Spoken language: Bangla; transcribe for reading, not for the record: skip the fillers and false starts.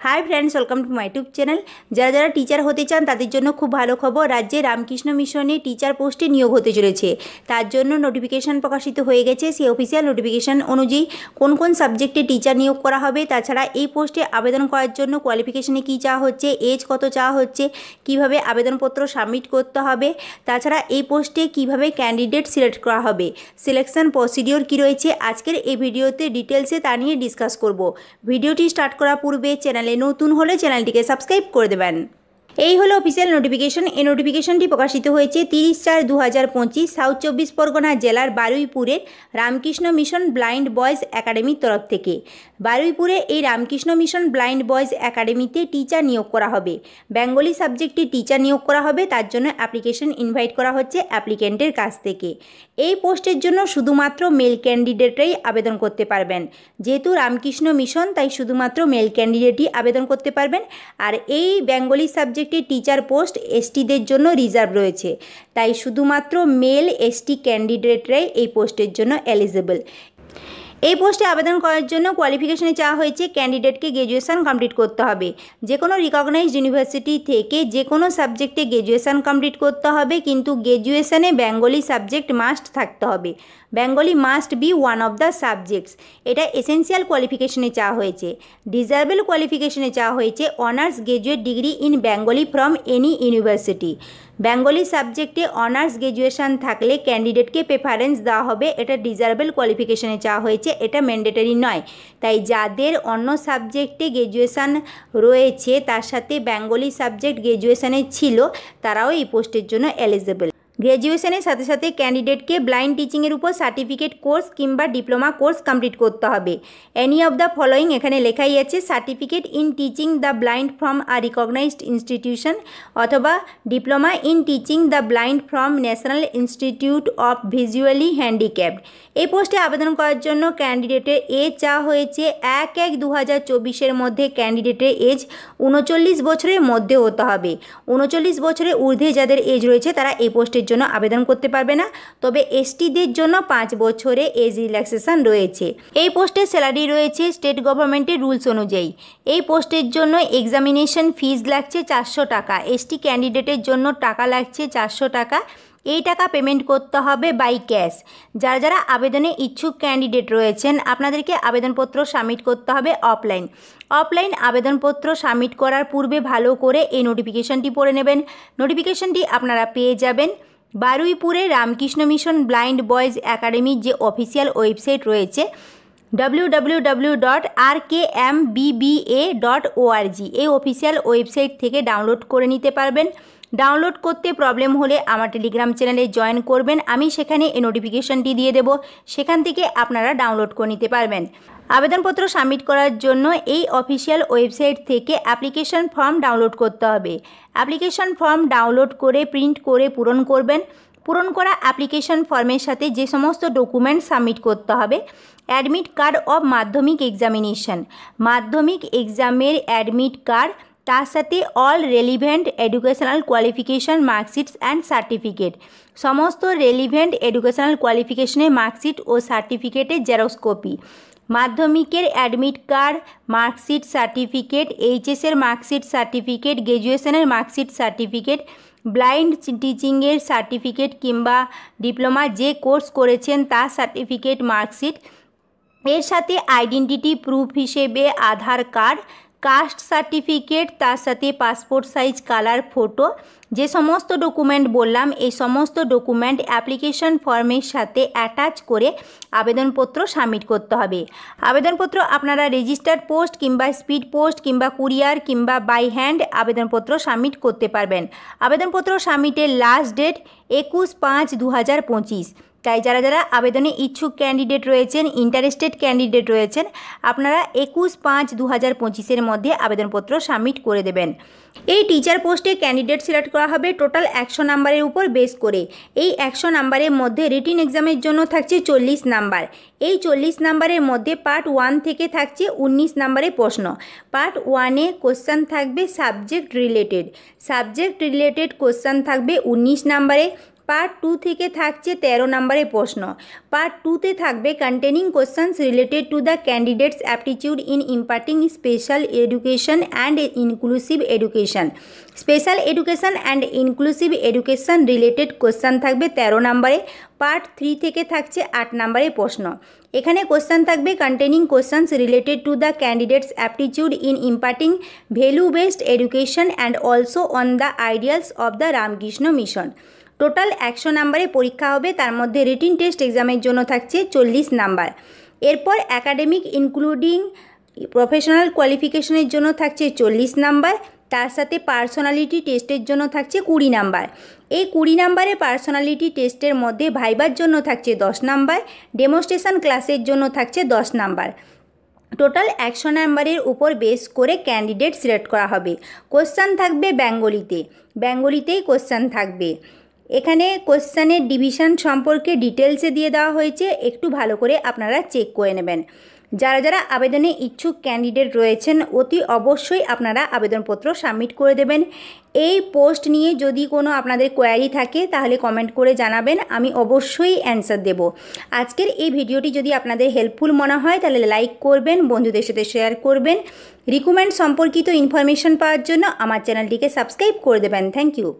High friends welcome to my YouTube channel. যারা যারা টিচার হতে চান তাদের জন্য খুব ভালো খবর, রাজ্যে রামকৃষ্ণ মিশনে টিচার পোস্টে নিয়োগ হতে চলেছে। তার জন্য নোটিফিকেশন প্রকাশিত হয়ে গেছে। সেই অফিসিয়াল নোটিফিকেশন অনুযায়ী কোন কোন সাবজেক্টে টিচার নিয়োগ করা হবে, তাছাড়া এই পোস্টে আবেদন করার জন্য কোয়ালিফিকেশনে কী চাওয়া হচ্ছে, এজ কত চাওয়া হচ্ছে, কিভাবে আবেদনপত্র সাবমিট করতে হবে, তাছাড়া এই পোস্টে কিভাবে ক্যান্ডিডেট সিলেক্ট করা হবে, সিলেকশন প্রসিডিওর কী রয়েছে, আজকের এই ভিডিওতে ডিটেলসে তা নিয়ে ডিসকাস করব। ভিডিওটি স্টার্ট করার পূর্বে চ্যানেলে নতুন হলে চ্যানেলটিকে সাবস্ক্রাইব করে দেবেন। এই হলো অফিসিয়াল নোটিফিকেশন। এই নোটিফিকেশনটি প্রকাশিত হয়েছে 30/4/2025 সাউথ 24 পরগনা জেলার বারুইপুরের রামকৃষ্ণ মিশন ব্লাইন্ড বয়েজ একাডেমির তরফ থেকে। বারুইপুরে এই রামকৃষ্ণ মিশন ব্লাইন্ড বয়েজ একাডেমিতে টিচার নিয়োগ করা হবে। বেঙ্গলি সাবজেক্টে টিচার নিয়োগ করা হবে, তার জন্য অ্যাপ্লিকেশন ইনভাইট করা হচ্ছে অ্যাপ্লিকেন্টের কাছ থেকে। এই পোস্টের জন্য শুধুমাত্র মেল ক্যান্ডিডেটরাই আবেদন করতে পারবেন। যেহেতু রামকৃষ্ণ মিশন তাই শুধুমাত্র মেল ক্যান্ডিডেটই আবেদন করতে পারবেন। আর এই বেঙ্গলি সাবজেক্টে টিচার পোস্ট এসটিদের জন্য রিজার্ভ রয়েছে, তাই শুধুমাত্র মেল এসটি ক্যান্ডিডেটরাই এই পোস্টের জন্য এলিজিবল। এই পোস্টে আবেদন করার জন্য কোয়ালিফিকেশনে চাওয়া হয়েছে ক্যান্ডিডেটকে গ্র্যাজুয়েশন কমপ্লিট করতে হবে। যে কোনো রিকগনাইজড ইউনিভার্সিটি থেকে যে কোনো সাবজেক্টে গ্র্যাজুয়েশন কমপ্লিট করতে হবে, কিন্তু গ্র্যাজুয়েশনে বেঙ্গলি সাবজেক্ট মাস্ট থাকতে হবে। Bengali must be one of the subjects, এটা এসেন্সিয়াল কোয়ালিফিকেশনে চাওয়া হয়েছে। ডিজারেবল কোয়ালিফিকেশনে চাওয়া হয়েছে honours graduate degree in Bengali from any university. Bengali সাবজেক্টে অনার্স গ্র্যাজুয়েশন থাকলে ক্যান্ডিডেটকে প্রেফারেন্স দেওয়া হবে, এটা ডিজারেবল কোয়ালিফিকেশনে চাওয়া হয়েছে, এটা ম্যান্ডেটরি নয়। তাই যাদের অন্য সাবজেক্টে গ্র্যাজুয়েশন রয়েছে তার সাথে বেঙ্গলি সাবজেক্ট গ্র্যাজুয়েশনে ছিল, তারাও এই পোস্টের জন্য এলিজিবল। গ্র্যাজুয়েশনের সাথে সাথে ক্যান্ডিডেটকে ব্লাইন্ড টিচিংয়ের উপর সার্টিফিকেট কোর্স কিংবা ডিপ্লোমা কোর্স কমপ্লিট করতে হবে। এনি অফ দ্য ফলোয়িং এখানে লেখাই আছে, certificate in teaching the blind from a recognised institution অথবা diploma in teaching the blind from National Institute of visually handicapped. এই পোস্টে আবেদন করার জন্য ক্যান্ডিডেটের এজ চাওয়া হয়েছে 1/1/2024 মধ্যে ক্যান্ডিডেটের এজ 39 বছরের মধ্যে হতে হবে। 39 বছরের ঊর্ধ্বে যাদের এজ রয়েছে তারা এই পোস্টের জন্য আবেদন করতে পারবে না, তবে এসটিদের জন্য 5 বছরে এজ রিল্যাক্সেশন রয়েছে। এই পোস্টের স্যালারি রয়েছে স্টেট গভর্নমেন্টের রুলস অনুযায়ী। এই পোস্টের জন্য এক্সামিনেশন ফিজ লাগছে 400 টাকা। এসটি ক্যান্ডিডেটের জন্য টাকা লাগছে 400 টাকা। এই টাকা পেমেন্ট করতে হবে বাই ক্যাশ। যারা যারা আবেদনে ইচ্ছুক ক্যান্ডিডেট রয়েছেন আপনাদেরকে আবেদনপত্র সাবমিট করতে হবে অফলাইন আবেদনপত্র সাবমিট করার পূর্বে ভালো করে এই নোটিফিকেশনটি পড়ে নেবেন। নোটিফিকেশনটি আপনারা পেয়ে যাবেন বারুইপুরে রামকৃষ্ণ মিশন ব্লাইন্ড বয়েজ একাডেমির যে অফিসিয়াল ওয়েবসাইট রয়েছে www.rkmbba.org, এই অফিসিয়াল ওয়েবসাইট থেকে ডাউনলোড করে নিতে পারবেন। ডাউনলোড করতে প্রবলেম হলে আমার টেলিগ্রাম চ্যানেলে জয়েন করবেন, আমি সেখানে এই নোটিফিকেশনটি দিয়ে দেব, সেখান থেকে আপনারা ডাউনলোড করে নিতে পারবেন। আবেদনপত্র সাবমিট করার জন্য এই অফিসিয়াল ওয়েবসাইট থেকে অ্যাপ্লিকেশন ফর্ম ডাউনলোড করতে হবে। অ্যাপ্লিকেশন ফর্ম ডাউনলোড করে প্রিন্ট করে পূরণ করবেন। পূরণ করা অ্যাপ্লিকেশন ফর্মের সাথে যে সমস্ত ডকুমেন্ট সাবমিট করতে হবে, admit card of Madhyamik examination, Madhyamik এক্সামের অ্যাডমিট কার্ড, তার সাথে all relevant educational qualification marksheets and certificate, সমস্ত রেলিভেন্ট এডুকেশনাল কোয়ালিফিকেশনের মার্কশিট ও সার্টিফিকেটের জেরক্স কপি, মাধ্যমিকের অ্যাডমিট কার্ড, মার্কশিট সার্টিফিকেট, এইচএসের মার্কশিট সার্টিফিকেট, গ্র্যাজুয়েশনের মার্কশিট সার্টিফিকেট, ব্লাইন্ড টিচিংয়ের সার্টিফিকেট কিংবা ডিপ্লোমা যে কোর্স করেছেন তার সার্টিফিকেট মার্কশিট, এর সাথে আইডেন্টিটি প্রুফ হিসেবে আধার কার্ড, কাস্ট সার্টিফিকেট, তার সাথে পাসপোর্ট সাইজ কালার ফটো। যে সমস্ত ডকুমেন্ট বললাম এই সমস্ত ডকুমেন্ট অ্যাপ্লিকেশন ফর্মের সাথে অ্যাটাচ করে আবেদনপত্র সাবমিট করতে হবে। আবেদনপত্র আপনারা রেজিস্টার্ড পোস্ট কিংবা স্পিড পোস্ট কিংবা কুরিয়ার কিংবা বাই হ্যান্ড আবেদনপত্র সাবমিট করতে পারবেন। আবেদনপত্র সাবমিটের লাস্ট ডেট 21/5/2025। তাই যারা যারা আবেদনে ইচ্ছুক ক্যান্ডিডেট রয়েছেন, ইন্টারেস্টেড ক্যান্ডিডেট রয়েছেন, আপনারা 21/5/2025 মধ্যে আবেদনপত্র সাবমিট করে দেবেন। এই টিচার পোস্টে ক্যান্ডিডেট সিলেক্ট করা হবে টোটাল 100 নাম্বারের উপর বেস করে। এই 100 নাম্বারের মধ্যে রিটিন এক্সামের জন্য থাকছে 40 নাম্বার। এই 40 নাম্বারের মধ্যে পার্ট 1 থেকে থাকছে 19 নাম্বারের প্রশ্ন। পার্ট 1-এ কোশ্চেন থাকবে সাবজেক্ট রিলেটেড কোশ্চেন থাকবে 19 নাম্বারে। পার্ট 2 থেকে থাকছে 13 নম্বরের প্রশ্ন। পার্ট 2তে থাকবে containing questions related to the candidates aptitude in imparting special education and inclusive education. Special education and inclusive education related question থাকবে 13 নম্বরে। পার্ট 3 থেকে থাকছে 8 নম্বরের প্রশ্ন। এখানে কোশ্চেন থাকবে containing questions related to the candidates aptitude in imparting value based education and also on the ideals of the Ramakrishna mission. Total 100 নম্বরে পরীক্ষা হবে, তার মধ্যে রিটিন টেস্ট এক্সামের জন্য থাকছে 40 নাম্বার। এরপর একাডেমিক ইনক্লুডিং প্রফেশনাল কোয়ালিফিকেশনের জন্য থাকছে 40 নাম্বার, তার সাথে পার্সোনালিটি টেস্টের জন্য থাকছে 20 নাম্বার। এই 20 নাম্বারের পার্সোনালিটি টেস্টের মধ্যে ভাইবার জন্য থাকছে 10 নাম্বার, ডেমনস্ট্রেশন ক্লাসের জন্য থাকছে 10 নাম্বার। টোটাল 100 নাম্বারের উপর বেস করে ক্যান্ডিডেট সিলেক্ট করা হবে। কোশ্চেন থাকবে বেঙ্গলিতেই কোশ্চেন থাকবে। এখানে কোশ্চেনের ডিভিশন সম্পর্কে ডিটেলসে দিয়ে দেওয়া হয়েছে, একটু ভালো করে আপনারা চেক করে নেবেন। যারা যারা আবেদনে ইচ্ছুক ক্যান্ডিডেট রয়েছেন অতি অবশ্যই আপনারা আবেদনপত্র সাবমিট করে দেবেন। এই পোস্ট নিয়ে যদি কোনো আপনাদের কোয়ারি থাকে তাহলে কমেন্ট করে জানাবেন, আমি অবশ্যই অ্যান্সার দেব। আজকের এই ভিডিওটি যদি আপনাদের হেল্পফুল মনে হয় তাহলে লাইক করবেন, বন্ধুদের সাথে শেয়ার করবেন। রিক্রুটমেন্ট সম্পর্কিত ইনফরমেশন পাওয়ার জন্য আমার চ্যানেলটিকে সাবস্ক্রাইব করে দেবেন। Thank you.